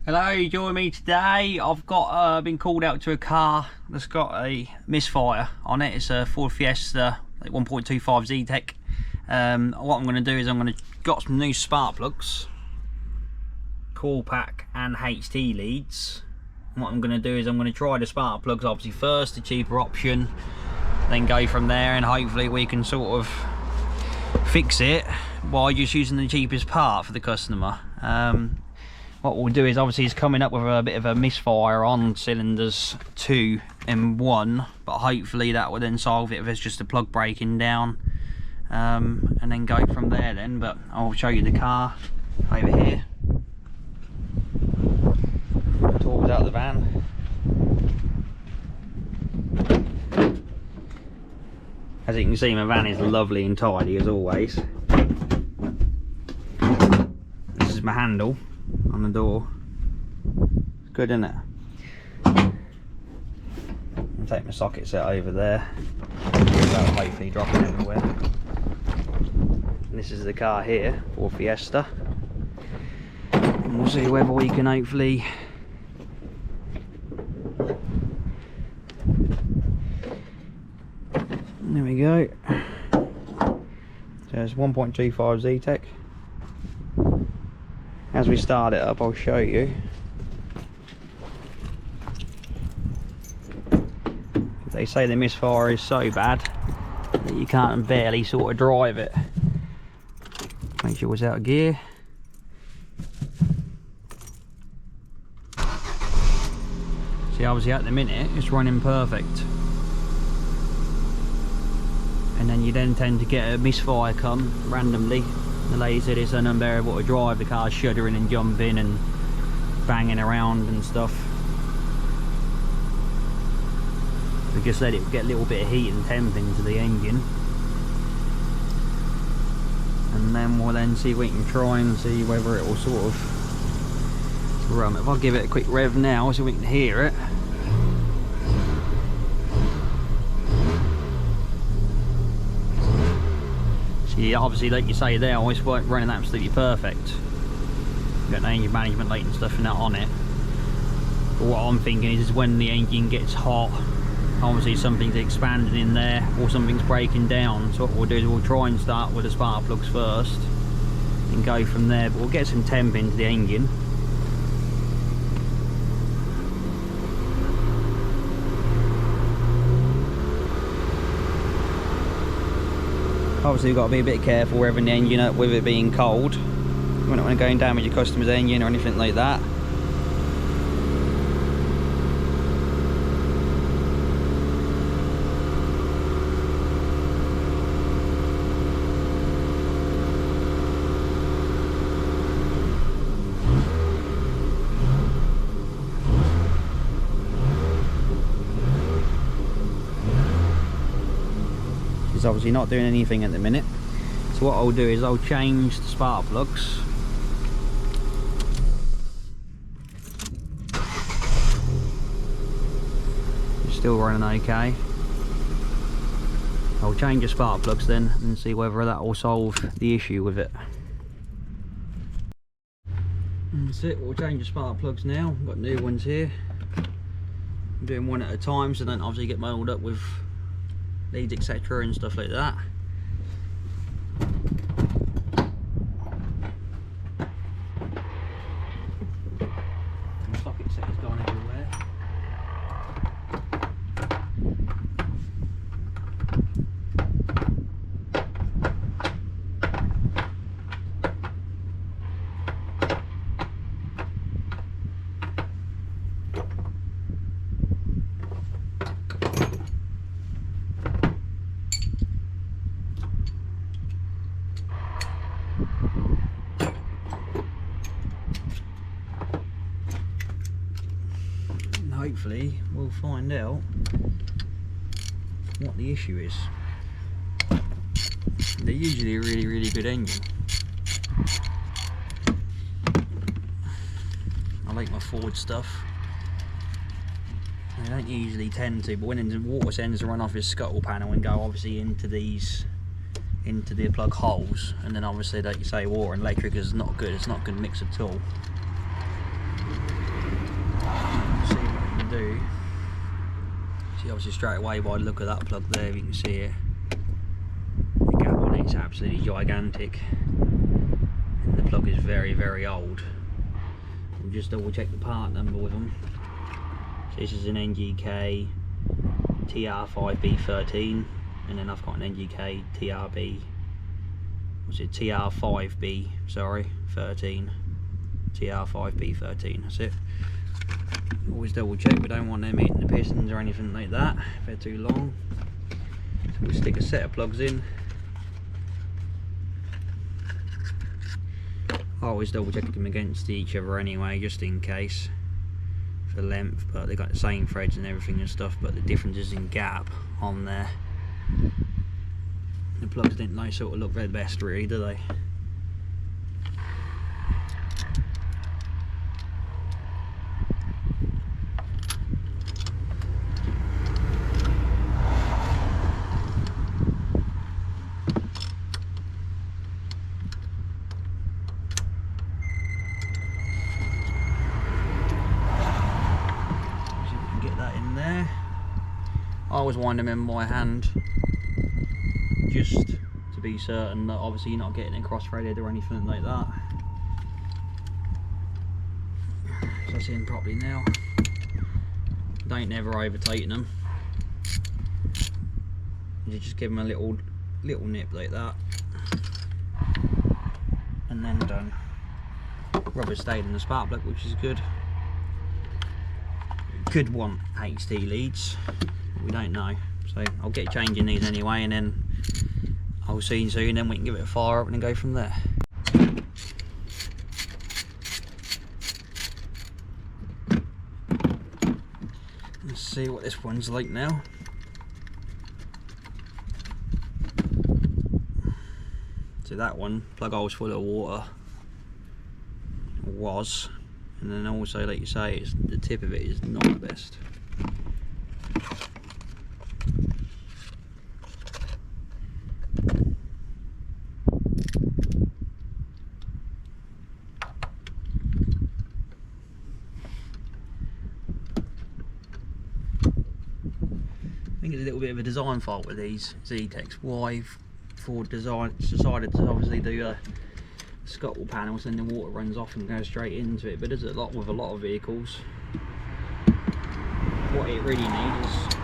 Hello, join me today. I've got been called out to a car that's got a misfire on it. It's a Ford Fiesta 1.25 Z-Tech. What I'm going to do is I'm going to got some new spark plugs, coil pack and HT leads. And what I'm going to do is I'm going to try the spark plugs obviously first, the cheaper option, then go from there, and hopefully we can sort of fix it by just using the cheapest part for the customer. What we'll do is obviously he's coming up with a bit of a misfire on cylinders 2 and 1, but hopefully that will then solve it if it's just a plug breaking down, and then go from there then. But I'll show you the car over here. Tools out of the van. As you can see, my van is lovely and tidy as always. This is my handle on the door. It's good, isn't it? I'll take my socket set over there. That'll hopefully drop it everywhere. And this is the car here, Ford Fiesta. And we'll see whether we can hopefully there we go. So it's 1.25 Z-Tech. As we start it up, I'll show you. They say the misfire is so bad that you can't barely sort of drive it. Make sure it's out of gear. See, obviously at the minute it's running perfect. And then you then tend to get a misfire come randomly. The lady said it's unbearable to drive, the car's shuddering and jumping and banging around and stuff. We just let it get a little bit of heat and temp into the engine, and then we'll then see if we can try and see whether it will sort of run. If I give it a quick rev now so we can hear it. See, obviously, like you say there, it's running absolutely perfect. You've got no engine management light and stuff and that on it. But what I'm thinking is when the engine gets hot, obviously something's expanding in there or something's breaking down. So what we'll do is we'll try and start with the spark plugs first and go from there. But we'll get some temp into the engine. Obviously we've got to be a bit careful revving the engine up with it being cold. We don't want to go and damage your customer's engine or anything like that. Obviously not doing anything at the minute, so what I'll do is I'll change the spark plugs. It's still running okay. I'll change the spark plugs then and see whether that will solve the issue with it. That's it, we'll change the spark plugs now. I've got new ones here. I'm doing one at a time so don't obviously get muddled up with leads, etc. and stuff like that. The socket set has gone everywhere. Hopefully we'll find out what the issue is. They're usually a really good engine. I like my Ford stuff. They don't usually tend to, but when the water tends to run off his scuttle panel and go obviously into these into the plug holes, and then obviously like you say water and electric is not good, it's not a good mix at all. See what we can do. See, obviously straight away by the look of that plug there, you can see it. The gap on it's absolutely gigantic. And the plug is very, very old. We'll just double check the part number with them. So this is an NGK TR5B13, and then I've got an NGK TRB, what's it, TR5B, sorry, 13. TR5B13, that's it. Always double check, we don't want them hitting the pistons or anything like that if they're too long. So we'll stick a set of plugs in. I always double check them against each other anyway, just in case, for length, but they've got the same threads and everything and stuff, but the difference is in gap on there. The plugs didn't like sort of look their best really, do they? I always wind them in my hand just to be certain that obviously you're not getting it cross-threaded or anything like that. So that's in properly now. Don't ever over tighten them. You just give them a little nip like that, and then done. Rubber stayed in the spark plug, which is good. Could want HT leads. We don't know, so I'll get changing these anyway, and then I'll see you soon, then we can give it a fire up and then go from there. Let's see what this one's like now. So that one, plug hole's full of water, was, and then also, like you say, it's, the tip of it is not the best. I think it's a little bit of a design fault with these Z-Techs. Why Ford decided to obviously do a scuttle panels, and the water runs off and goes straight into it, but there's a lot with a lot of vehicles. What it really needs is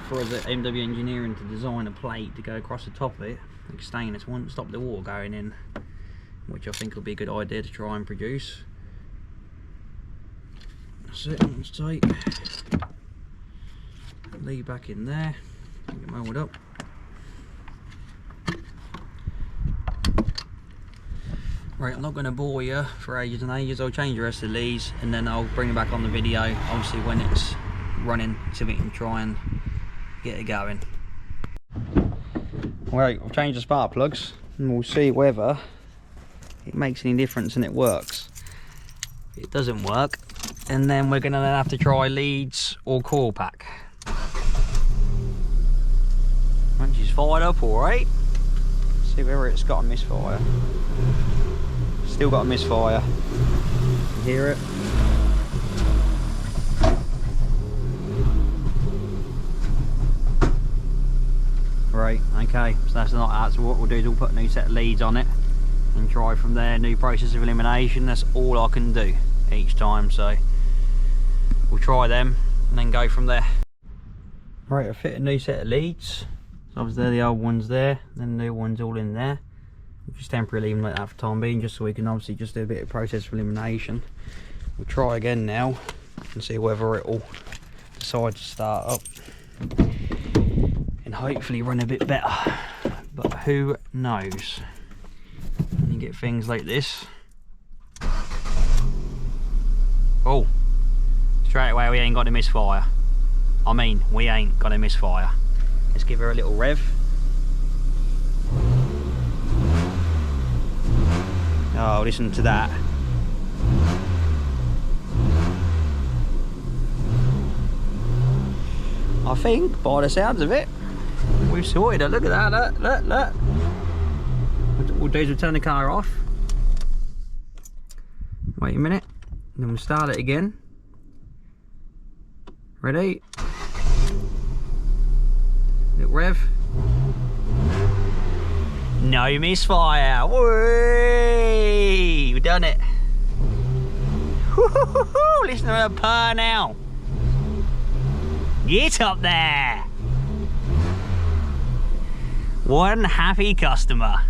for us at MW Engineering to design a plate to go across the top of it, like stainless one, stop the water going in, which I think will be a good idea to try and produce. That's it, that's tight. Lead back in there, get it moulded up. Right, I'm not going to bore you for ages and ages. I'll change the rest of the leads and then I'll bring it back on the video, obviously when it's running, so we can try and get it going. Right, I've changed the spark plugs and we'll see whether it makes any difference and it works. If it doesn't work, and then we're going to then have to try leads or coil pack. Once it's fired up, alright. See whether it's got a misfire. Still got a misfire. You hear it? Right, okay, so that's not that. So what we'll do is we'll put a new set of leads on it and try from there. New process of elimination. That's all I can do each time, so we'll try them and then go from there. Right, I've fit a new set of leads. So obviously they're the old ones there, then the new ones all in there. We'll just temporarily leave them like that for the time being, just so we can obviously just do a bit of process of elimination. We'll try again now and see whether it will decide to start up and hopefully run a bit better, but who knows. When you get things like this, oh, straight away we ain't got a misfire. I mean, we ain't got a misfire. Let's give her a little rev. Oh, listen to that. I think, by the sounds of it, we've sorted it. Look at that, look. What we'll do is we'll turn the car off. Wait a minute. Then we'll start it again. Ready? Little rev. No misfire. Whee! We've done it. Woo-hoo-hoo-hoo! Listen to her purr now. Get up there. One happy customer.